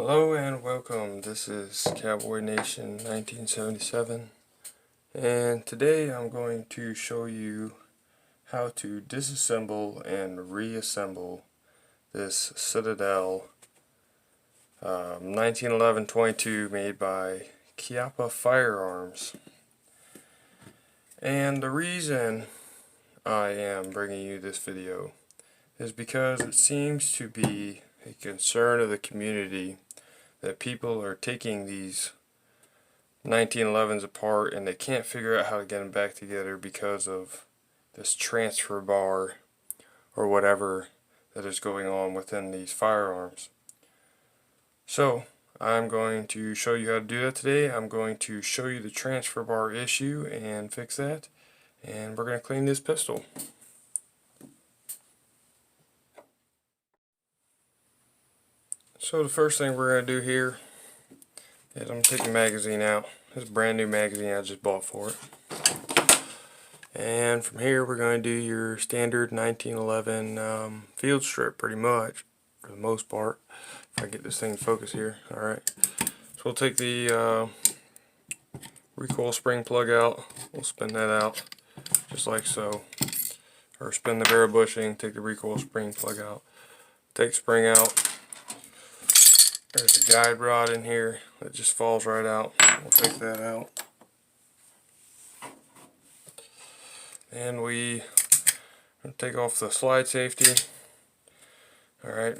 Hello and welcome. This is Cowboy Nation 1977, and today I'm going to show you how to disassemble and reassemble this Citadel 1911 22 made by Chiappa firearms. And the reason I am bringing you this video is because it seems to be a concern of the community that people are taking these 1911s apart and they can't figure out how to get them back together because of this transfer bar or whatever that is going on within these firearms. So I'm going to show you how to do that today. I'm going to show you the transfer bar issue and fix that, and we're going to clean this pistol. So the first thing we're going to do here is I'm going to take the magazine out. This is a brand new magazine I just bought for it. And from here we're going to do your standard 1911 field strip pretty much, for the most part. If I get this thing in focus here. Alright. So we'll take the recoil spring plug out. We'll spin that out just like so. Or spin the barrel bushing, take the recoil spring plug out. Take spring out. There's a guide rod in here that just falls right out. We'll take that out. And we take off the slide safety. Alright.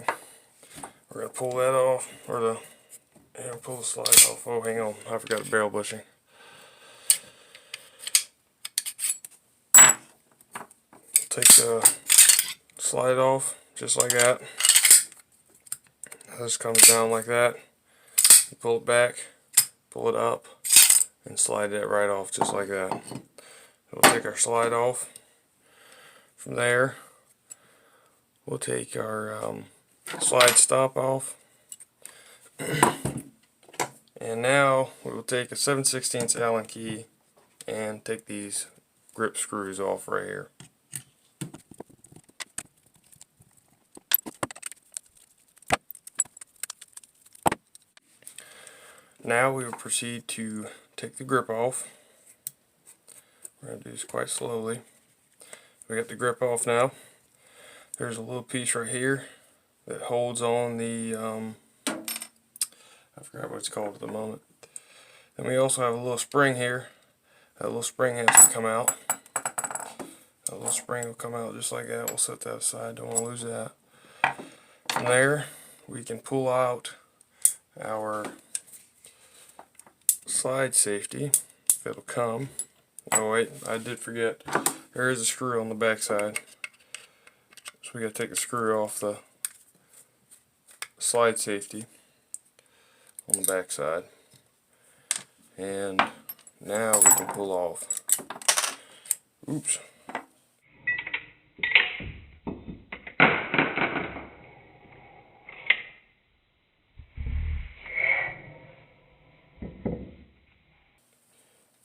We're going to pull that off. Pull the slide off. Oh, hang on. I forgot the barrel bushing. Take the slide off just like that. This comes down like that. You pull it back, pull it up, and slide that right off just like that. We'll take our slide off. From there, we'll take our slide stop off. And now we will take a 7/16 Allen key and take these grip screws off right here. Now we will proceed to take the grip off. We're going to do this quite slowly. We got the grip off now. There's a little piece right here that holds on the, I forgot what it's called at the moment. Then we also have a little spring here. That little spring has to come out. That little spring will come out just like that. We'll set that aside, don't want to lose that. From there, we can pull out our slide safety, if it'll come. Oh wait, I did forget. There is a screw on the back side. So we gotta take the screw off the slide safety on the back side. And now we can pull off. Oops.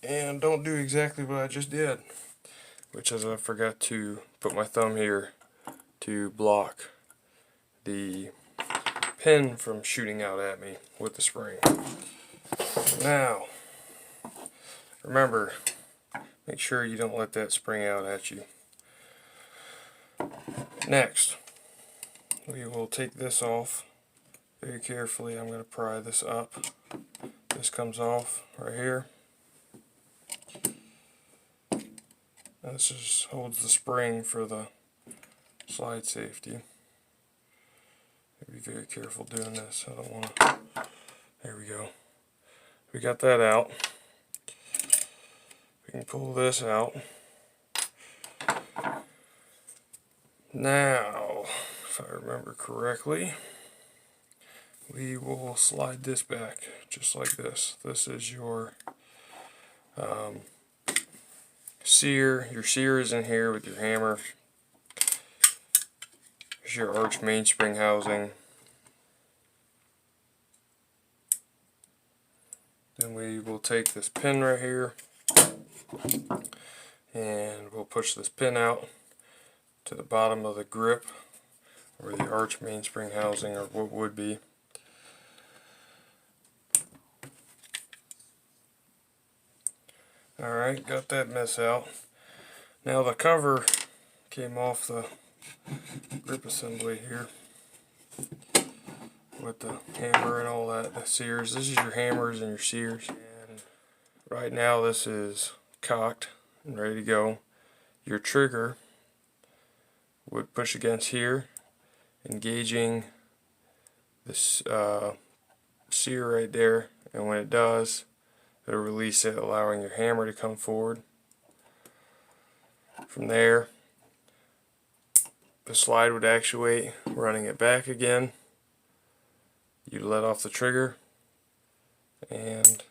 And don't do exactly what I just did, which is I forgot to put my thumb here to block the pin from shooting out at me with the spring. Now, remember, make sure you don't let that spring out at you. Next, we will take this off very carefully. I'm going to pry this up. This comes off right here. This just holds the spring for the slide safety. Be very careful doing this. I don't want to. There we go. We got that out. We can pull this out. Now, if I remember correctly, we will slide this back just like this. This is your sear. Your sear is in here with your hammer. Here's your arch mainspring housing. Then we will take this pin right here and we'll push this pin out to the bottom of the grip where the arch mainspring housing or what would be. Alright, got that mess out. Now the cover came off the grip assembly here with the hammer and all that, the sears. This is your hammers and your sears. And right now this is cocked and ready to go. Your trigger would push against here, engaging this sear right there, and when it does, it'll release it, allowing your hammer to come forward. From there, the slide would actuate, running it back again. You let off the trigger, and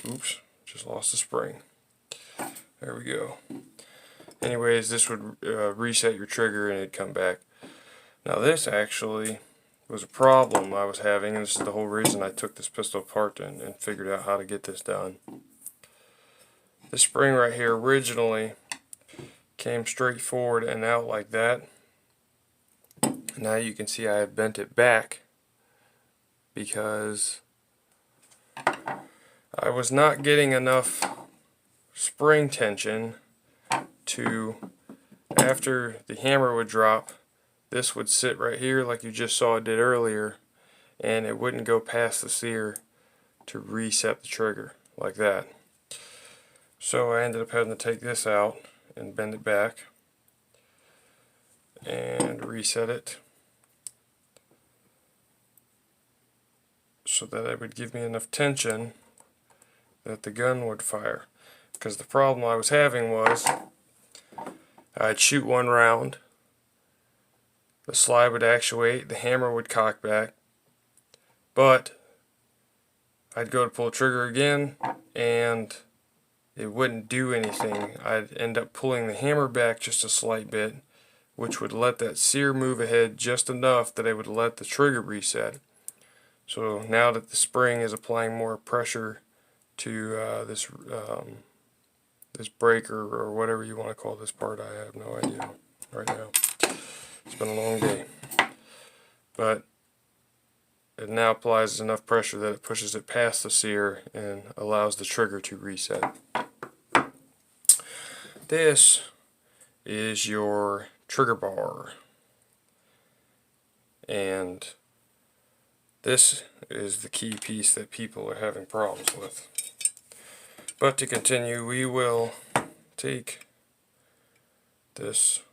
oops, just lost the spring. There we go. Anyways, this would reset your trigger and it'd come back. Now this actually was a problem I was having, and this is the whole reason I took this pistol apart and figured out how to get this done. This spring right here originally came straight forward and out like that. Now you can see I have bent it back because I was not getting enough spring tension to, after the hammer would drop, this would sit right here like you just saw it did earlier, and it wouldn't go past the sear to reset the trigger like that. So I ended up having to take this out and bend it back and reset it so that it would give me enough tension that the gun would fire. Because the problem I was having was I'd shoot one round, the slide would actuate, the hammer would cock back, but I'd go to pull the trigger again and it wouldn't do anything. I'd end up pulling the hammer back just a slight bit, which would let that sear move ahead just enough that it would let the trigger reset. So now that the spring is applying more pressure to this breaker, or whatever you want to call this part, I have no idea right now. It's been a long day. But it now applies enough pressure that it pushes it past the sear and allows the trigger to reset. This is your trigger bar, and this is the key piece that people are having problems with. But to continue, we will take this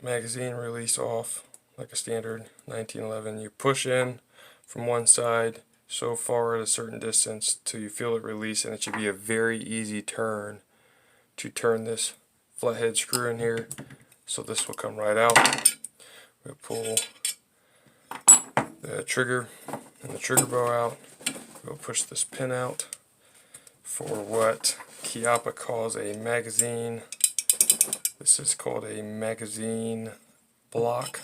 magazine release off like a standard 1911. You push in from one side so far at a certain distance till you feel it release, and it should be a very easy turn to turn this flathead screw in here. So this will come right out. We'll pull the trigger and the trigger bow out. We'll push this pin out for what Chiappa calls a magazine. This is called a magazine block.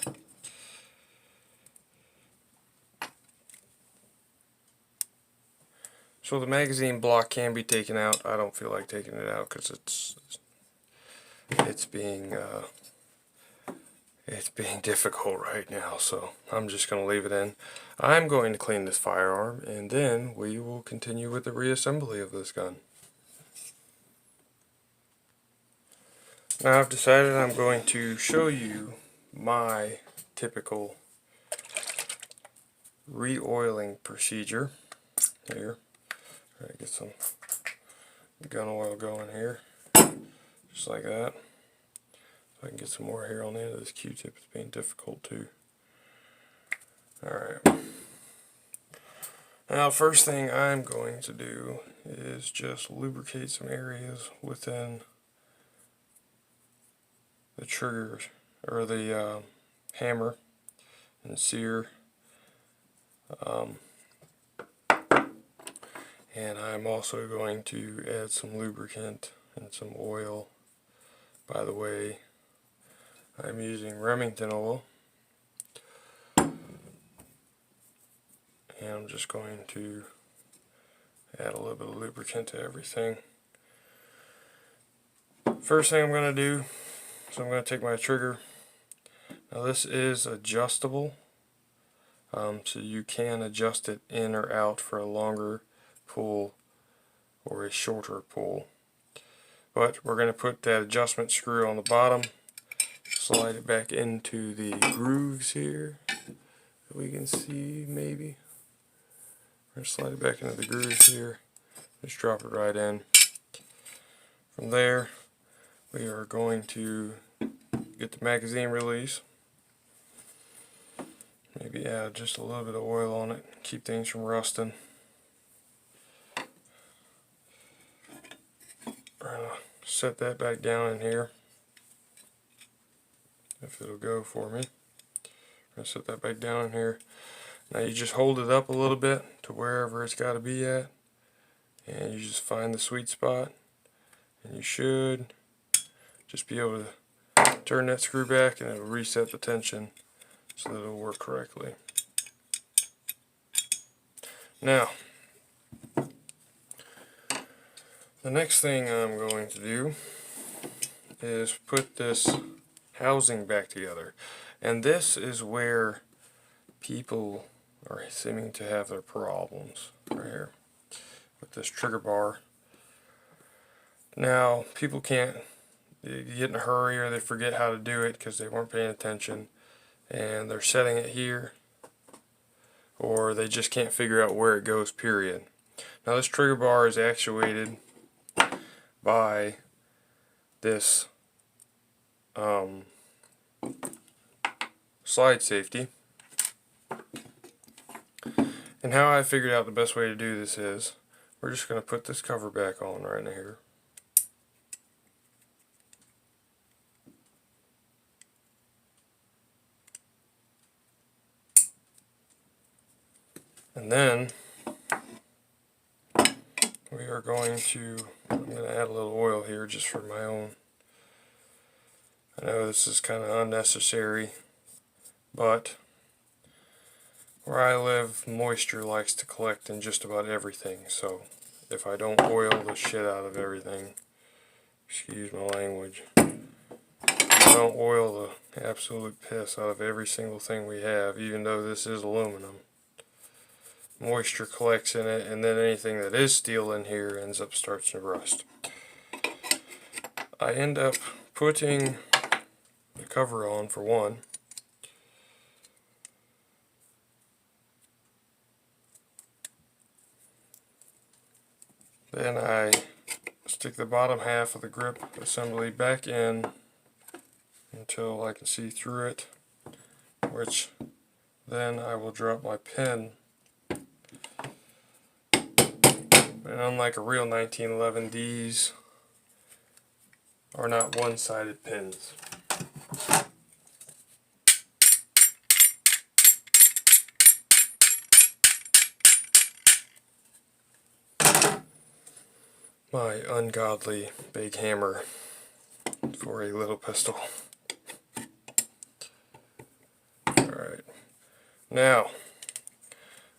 So the magazine block can be taken out. I don't feel like taking it out because it's being difficult right now, so I'm just going to leave it in. I'm going to clean this firearm, and then we will continue with the reassembly of this gun. Now I've decided I'm going to show you my typical re-oiling procedure. Here, try to get some gun oil going here, just like that. I can get some more hair on the end of this Q-tip. It's being difficult too. Alright. Now, first thing I'm going to do is just lubricate some areas within the trigger, or the hammer and sear. And I'm also going to add some lubricant and some oil. By the way, I'm using Remington oil, and I'm just going to add a little bit of lubricant to everything. First thing I'm going to do is I'm going to take my trigger. Now this is adjustable, so you can adjust it in or out for a longer pull or a shorter pull. But we're going to put that adjustment screw on the bottom, slide it back into the grooves here that we can see maybe. We're going to slide it back into the grooves here, just drop it right in. From there we are going to get the magazine release, maybe add just a little bit of oil on it, keep things from rusting. We're going to set that back down in here, if it'll go for me. I'm going to set that back down in here. Now you just hold it up a little bit to wherever it's got to be at, and you just find the sweet spot, and you should just be able to turn that screw back and it'll reset the tension so that it'll work correctly. Now, the next thing I'm going to do is put this housing back together, and this is where people are seeming to have their problems right here with this trigger bar. Now people can't, they get in a hurry or they forget how to do it because they weren't paying attention and they're setting it here, or they just can't figure out where it goes, period. Now this trigger bar is actuated by this slide safety. And how I figured out the best way to do this is, we're just going to put this cover back on right in here. And then we are going to, I'm going to add a little oil here just for my own. I know this is kind of unnecessary, but where I live, moisture likes to collect in just about everything, so if I don't oil the shit out of everything, excuse my language, if I don't oil the absolute piss out of every single thing we have, even though this is aluminum, moisture collects in it, and then anything that is steel in here ends up starting to rust. I end up putting the cover on for one. Then I stick the bottom half of the grip assembly back in until I can see through it, which then I will drop my pin. And unlike a real 1911, these are not one-sided pins. My ungodly big hammer for a little pistol. Alright, now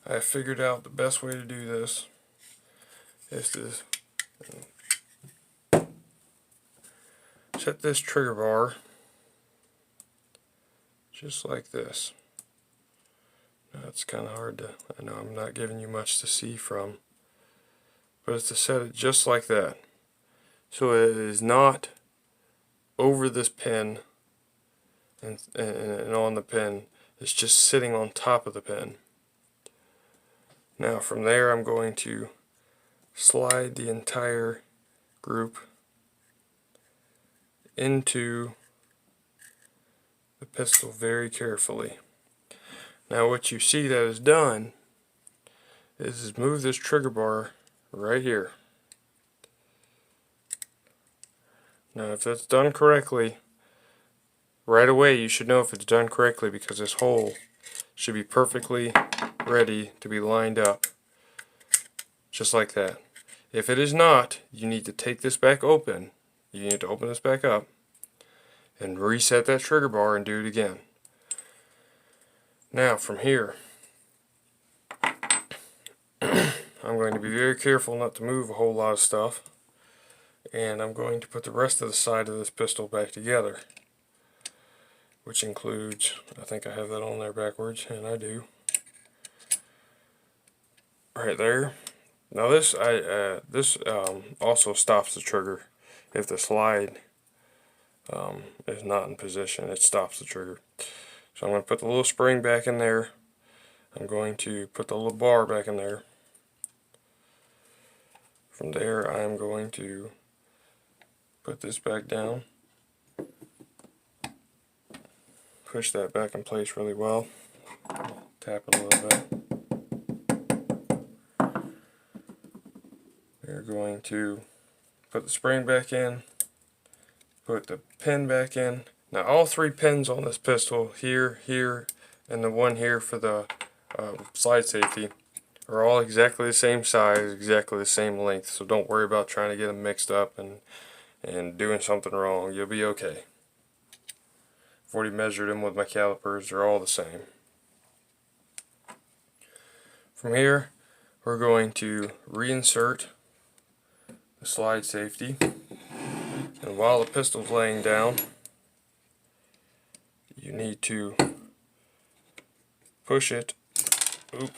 I figured out the best way to do this is to set this trigger bar just like this. Now it's kind of hard to, I know I'm not giving you much to see from, but it's to set it just like that, so it is not over this pin and on the pin. It's just sitting on top of the pin. Now from there I'm going to slide the entire group into the pistol very carefully. Now what you see that is done is move this trigger bar right here. Now if that's done correctly, right away you should know if it's done correctly, because this hole should be perfectly ready to be lined up, just like that. If it is not, you need to take this back open, you need to open this back up and reset that trigger bar and do it again. Now from here I'm going to be very careful not to move a whole lot of stuff, and I'm going to put the rest of the side of this pistol back together, which includes, I think I have that on there backwards, and I do, right there. Now this also stops the trigger. If the slide is not in position, it stops the trigger. So I'm going to put the little spring back in there. I'm going to put the little bar back in there. From there I'm going to put this back down. Push that back in place really well. Tap it a little bit. We're going to put the spring back in, put the pin back in. Now all three pins on this pistol, here, here, and the one here for the slide safety, are all exactly the same size, exactly the same length, so don't worry about trying to get them mixed up and doing something wrong. You'll be okay. I've already measured them with my calipers, they're all the same. From here, we're going to reinsert the slide safety, and while the pistol's laying down, you need to push it. Oop.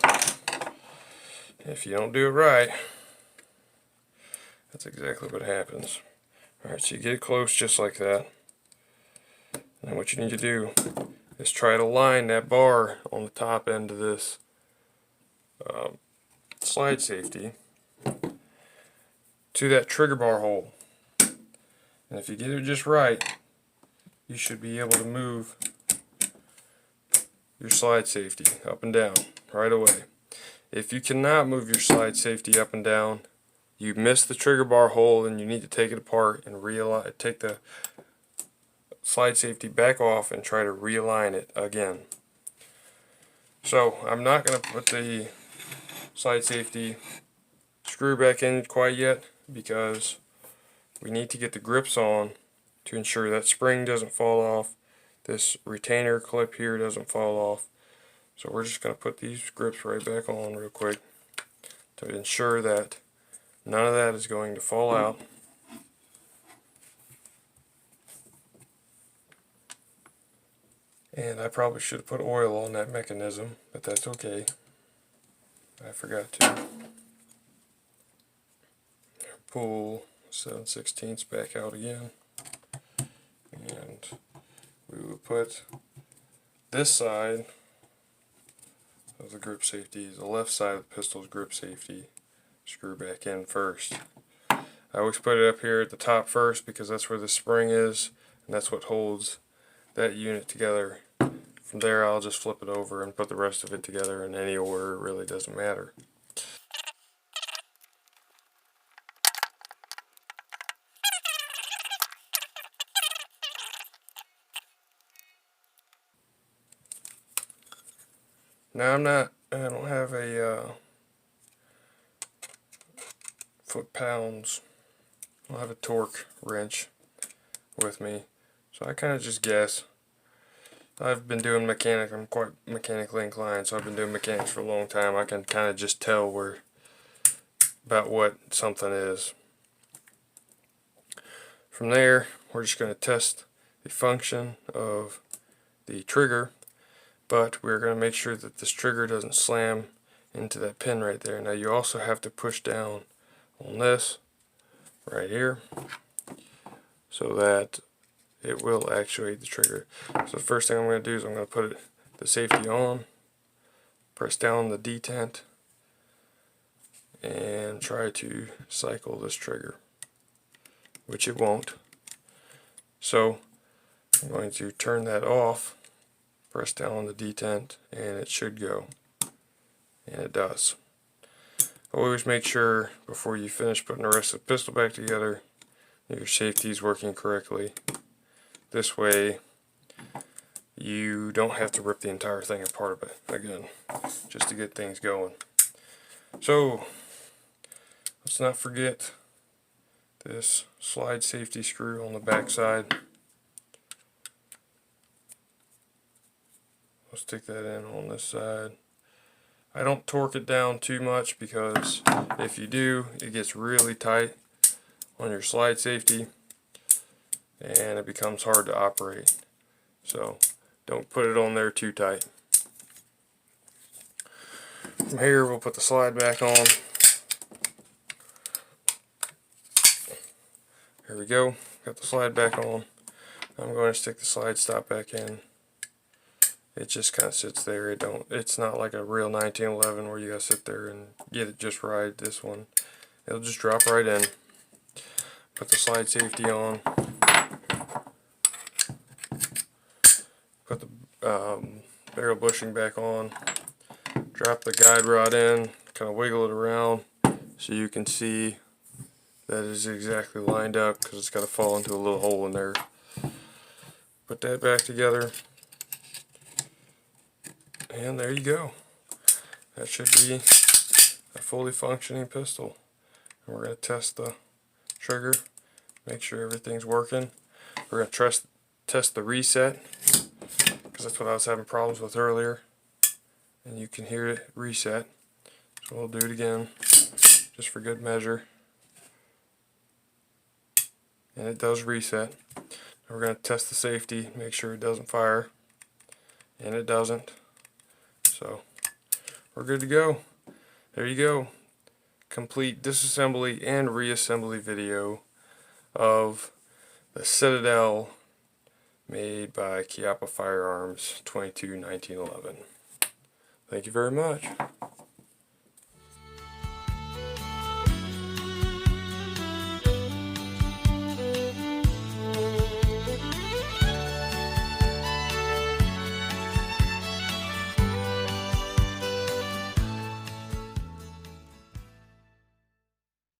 If you don't do it right, that's exactly what happens. Alright, so you get it close just like that. And what you need to do is try to line that bar on the top end of this slide safety to that trigger bar hole. And if you get it just right, you should be able to move your slide safety up and down right away. If you cannot move your slide safety up and down, you miss the trigger bar hole and you need to take it apart and take the slide safety back off and try to realign it again. So I'm not going to put the slide safety screw back in quite yet because we need to get the grips on to ensure that spring doesn't fall off, this retainer clip here doesn't fall off. So we're just going to put these grips right back on real quick to ensure that none of that is going to fall out. And I probably should have put oil on that mechanism, but that's okay. I forgot to. Pull 7/16 back out again. And we will put this side of the grip safety, the left side of the pistol's grip safety, screw back in first. I always put it up here at the top first because that's where the spring is, and that's what holds that unit together. From there I'll just flip it over and put the rest of it together in any order. It really doesn't matter. Now I don't have a foot-pounds, I don't have a torque wrench with me, so I kind of just guess. I've been doing mechanic, I'm quite mechanically inclined, so I've been doing mechanics for a long time. I can kind of just tell about what something is. From there, we're just going to test the function of the trigger, but we're going to make sure that this trigger doesn't slam into that pin right there. Now you also have to push down on this right here so that it will actuate the trigger. So the first thing I'm going to do is I'm going to put the safety on, press down the detent, and try to cycle this trigger, which it won't. So I'm going to turn that off, press down on the detent, and it should go. And it does. Always make sure before you finish putting the rest of the pistol back together that your safety is working correctly. This way you don't have to rip the entire thing apart again, just to get things going. So let's not forget this slide safety screw on the back side. Let's stick that in on this side. I don't torque it down too much because if you do, it gets really tight on your slide safety and it becomes hard to operate. So don't put it on there too tight. From here we'll put the slide back on. There we go. Got the slide back on. I'm going to stick the slide stop back in. It just kind of sits there. It's not like a real 1911 where you gotta sit there and get it just right. This one, it'll just drop right in. Put the slide safety on. Put the barrel bushing back on. Drop the guide rod in. Kind of wiggle it around so you can see that it is exactly lined up, because it's got to fall into a little hole in there. Put that back together. And there you go. That should be a fully functioning pistol. And we're going to test the trigger, make sure everything's working. We're going to test the reset, because that's what I was having problems with earlier. And you can hear it reset. So we'll do it again, just for good measure. And it does reset. We're going to test the safety, make sure it doesn't fire. And it doesn't. So we're good to go. There you go. Complete disassembly and reassembly video of the Citadel made by Chiappa Firearms 22-1911. Thank you very much.